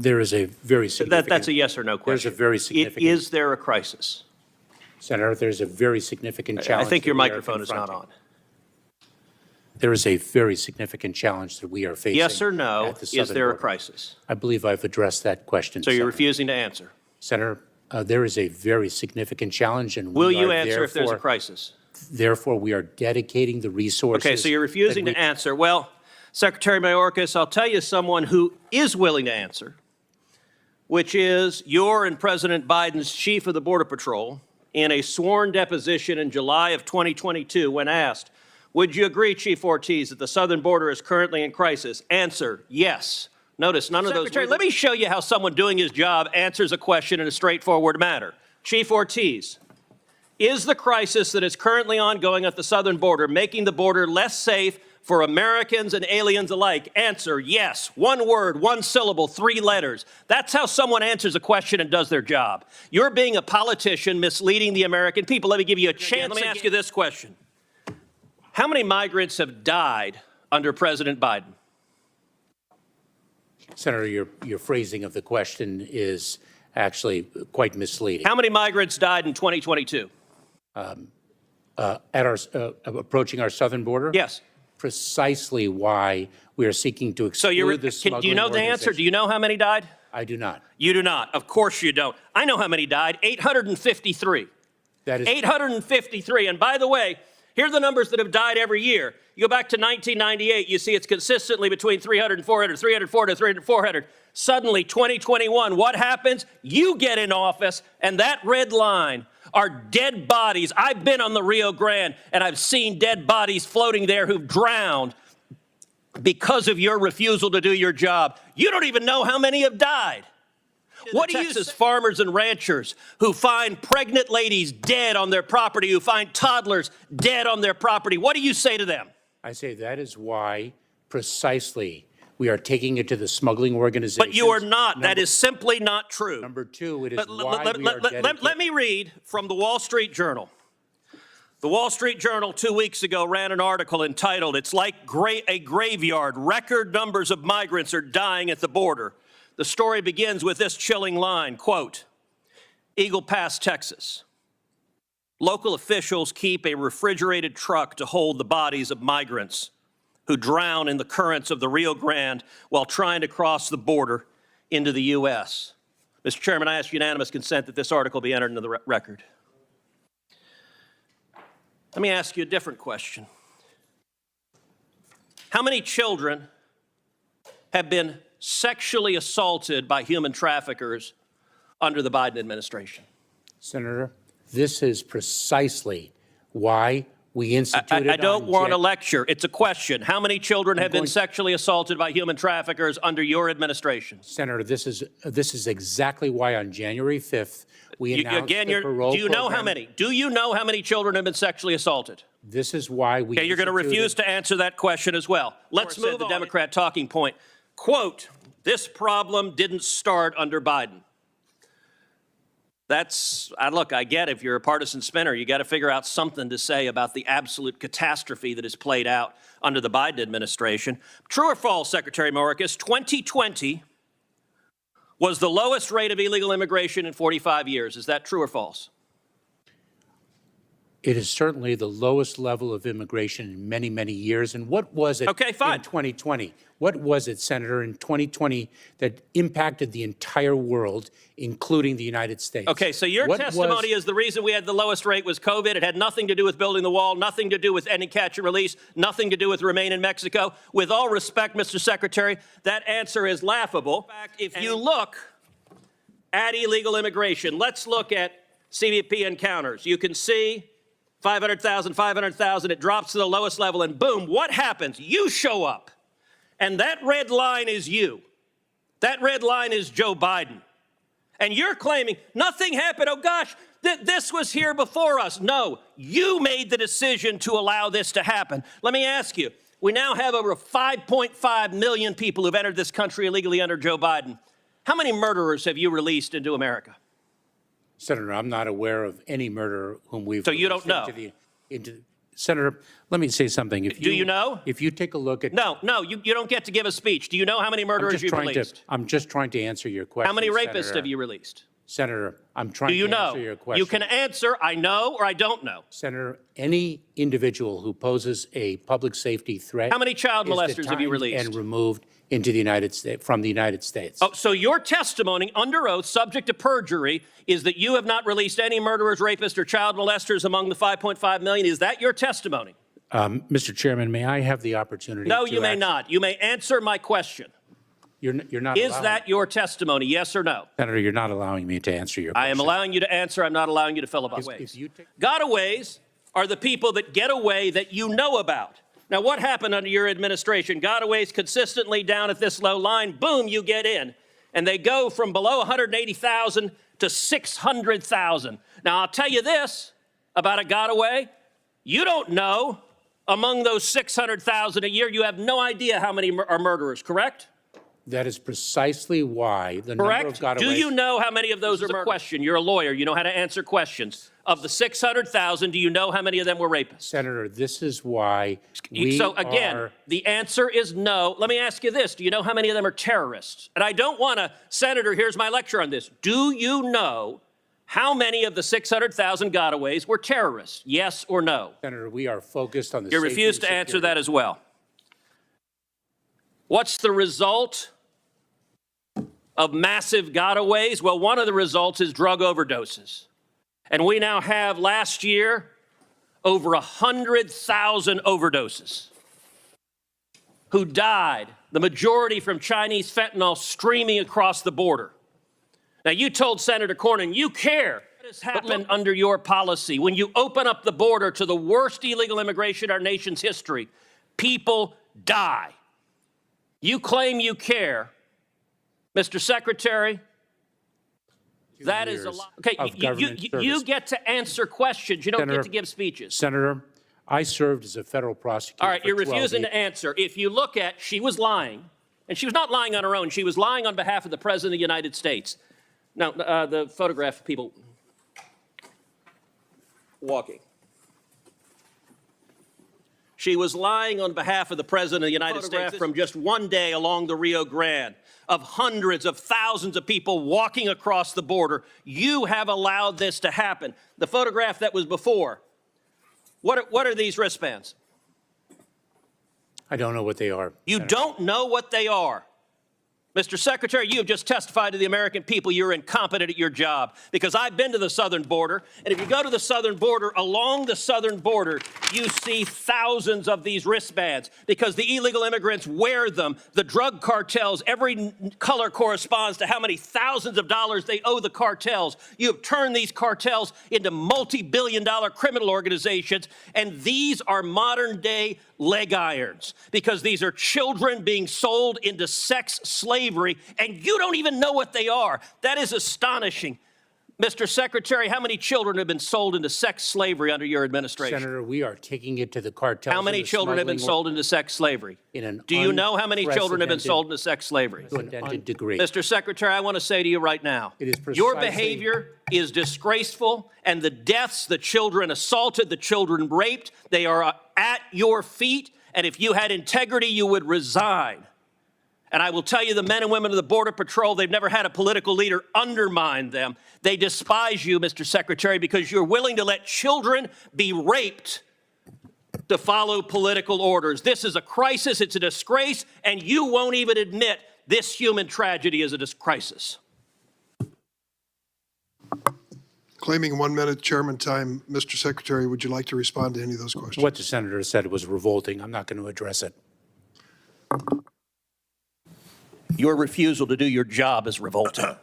There is a very significant... That's a yes or no question. There's a very significant... Is there a crisis? Senator, there's a very significant challenge... I think your that we are microphone is not confronting. on. There is a very significant challenge that we are facing. Yes or no, at the is southern there a border. crisis? I believe I've addressed that question. So you're Senator. refusing to answer. Senator, there is a very significant challenge, and Will we you are answer if there's a therefore- crisis? Therefore, we are dedicating the resources... Okay, so you're refusing that to answer. Well, Secretary Mayorkas, I'll tell you someone who is willing to answer, which is your and President Biden's chief of the Border Patrol in a sworn deposition in July of 2022 when asked, would you agree, Chief Ortiz, that the southern border is currently in crisis? Answer, yes. Notice none of those... Secretary, let me show you how someone doing his job answers a question in a straightforward manner. Chief Ortiz, is the crisis that is currently ongoing at the southern border making the border less safe for Americans and aliens alike? Answer, yes. One word, one syllable, 3 letters. That's how someone answers a question and does their job. You're being a politician misleading the American people. Let me give you a chance. Let me ask you this question. How many migrants have died under President Biden? Senator, your phrasing of the question is actually quite misleading. How many migrants died in 2022? Approaching our southern border? Yes. Precisely why we are seeking to exclude the smuggling do you know the answer? organization. Do you know how many died? I do not. You do not. Of course you don't. I know how many died. 853. That is 853. And by the way, here are the numbers that have died every year. You go back to 1998, you see it's consistently between 300 and 400, 300, 400, 300, 400. Suddenly, 2021, what happens? You get in office, and that red line are dead bodies. I've been on the Rio Grande, and I've seen dead bodies floating there who've drowned because of your refusal to do your job. You don't even know how many have died. What do you say? Farmers and ranchers who find pregnant ladies dead on their property, who find toddlers dead on their property, what do you say to them? I say that is why precisely we are taking it to the smuggling organizations. But you are not. That is simply not true. Number 2, it is Let me read from the Wall Street Journal. The Wall Street Journal 2 weeks ago ran an article entitled, "It's like a graveyard. Record numbers of migrants are dying at the border." The story begins with this chilling line, quote, Eagle Pass, Texas. Local officials keep a refrigerated truck to hold the bodies of migrants who drown in the currents of the Rio Grande while trying to cross the border into the U.S. Mr. Chairman, I ask unanimous consent that this article be entered into the record. Let me ask you a different question. How many children have been sexually assaulted by human traffickers under the Biden administration? Senator, this is precisely why we instituted... I don't want a lecture. It's a question. How many children have been sexually assaulted by human traffickers under your administration? Senator, this is exactly why on January 5th we announced the parole Do you know program. how many? Do you know how many children have been sexually assaulted? This is why we... Okay, you're going to refuse to answer that question as well. Let's move on. The Democrat talking point. Quote, this problem didn't start under Biden. Look, I get if you're a partisan spinner, you got to figure out something to say about the absolute catastrophe that has played out under the Biden administration. True or false, Secretary Mayorkas, 2020 was the lowest rate of illegal immigration in 45 years. Is that true or false? It is certainly the lowest level of immigration in many, many years. And what was it in 2020? What was it, Senator, in 2020 that impacted the entire world, including the United States? Okay, so your testimony is the reason we had the lowest rate was COVID. It had nothing to do with building the wall, nothing to do with ending catch and release, nothing to do with Remain in Mexico. With all respect, Mr. Secretary, that answer is laughable. In fact, if you look at illegal immigration, let's look at CBP encounters. You can see 500,000, 500,000, it drops to the lowest level, and boom, what happens? You show up, and that red line is you. That red line is Joe Biden. And you're claiming nothing happened, oh gosh, this was here before us. No, you made the decision to allow this to happen. Let me ask you, we now have over 5.5 million people who've entered this country illegally under Joe Biden. How many murderers have you released into America? Senator, I'm not aware of any murderer whom we've... So you don't know? Senator, let me say something. Do you know? If you take a look at... No, you don't get to give a speech. Do you know how many murderers you've released? I'm just trying to answer your question, How many rapists Senator. have you released? Senator, I'm trying Do you to know? answer your question. You can answer, I know or I don't know. Senator, any individual who poses a public safety threat... How many child is molesters have you detained released? and removed into the United States, from the United States. Oh, so your testimony under oath, subject to perjury, is that you have not released any murderers, rapists, or child molesters among the 5.5 million? Is that your testimony? Mr. Chairman, may I have the opportunity No, to you may not. You may answer my question. You're not Is allowing... that your testimony, yes or no? Senator, you're not allowing me to answer your question. I am allowing you to answer. I'm not allowing you to filibuster. Gotaways are the people that get away that you know about. Now, what happened under your administration? Gotaways consistently down at this low line, boom, you get in. And they go from below 180,000 to 600,000. Now, I'll tell you this about a gotaway. You don't know, among those 600,000 a year, you have no idea how many are murderers, correct? That is precisely why the number of gotaways... Do you know how many of those are murderers? Question. You're a lawyer. You know how to answer questions. Of the 600,000, do you know how many of them were rapists? Senator, this is why we So again, the answer is no. Let me ask you this. Do you know how many of them are terrorists? And I don't want to, Senator, here's my lecture on this. Do you know how many of the 600,000 gotaways were terrorists? Yes or no? Senator, we are focused on the You refuse to answer that as well. What's the result of massive gotaways? Well, one of the results is drug overdoses. And we now have, last year, over 100,000 overdoses who died, the majority from Chinese fentanyl streaming across the border. Now, you told Senator Cornyn you care what has happened under your policy. When you open up the border to the worst illegal immigration in our nation's history, people die. You claim you care. Mr. Secretary, that is a lot. Okay, you get to answer questions. You don't get to give speeches. Senator, I served as a federal prosecutor. All right, you're refusing to answer. If you look at, she was lying, and she was not lying on her own. She was lying on behalf of the President of the United States. Now, the photograph of people walking. She was lying on behalf of the President of the United States from just one day along the Rio Grande of hundreds of thousands of people walking across the border. You have allowed this to happen. The photograph that was before, what are these wristbands? I don't know what they are. You Senator. don't know what they are. Mr. Secretary, you have just testified to the American people you're incompetent at your job, because I've been to the southern border, and if you go to the southern border, along the southern border, you see thousands of these wristbands because the illegal immigrants wear them. The drug cartels, every color corresponds to how many thousands of dollars they owe the cartels. You have turned these cartels into multi-billion-dollar criminal organizations, and these are modern-day leg irons, because these are children being sold into sex slavery, and you don't even know what they are. That is astonishing. Mr. Secretary, how many children have been sold into sex slavery under your administration? Senator, we are taking it to the cartels. How many children have been sold into sex slavery? Do you know how many children have been sold into sex slavery? To an degree. Mr. Secretary, I want to say to you right now, your behavior is disgraceful, and the deaths, the children assaulted, the children raped, they are at your feet, and if you had integrity, you would resign. And I will tell you, the men and women of the Border Patrol, they've never had a political leader undermine them. They despise you, Mr. Secretary, because you're willing to let children be raped to follow political orders. This is a crisis, it's a disgrace, and you won't even admit this human tragedy is a crisis. Claiming 1 minute chairman time, Mr. Secretary, would you like to respond to any of those questions? What the senator said was revolting. I'm not going to address it. Your refusal to do your job is revolting.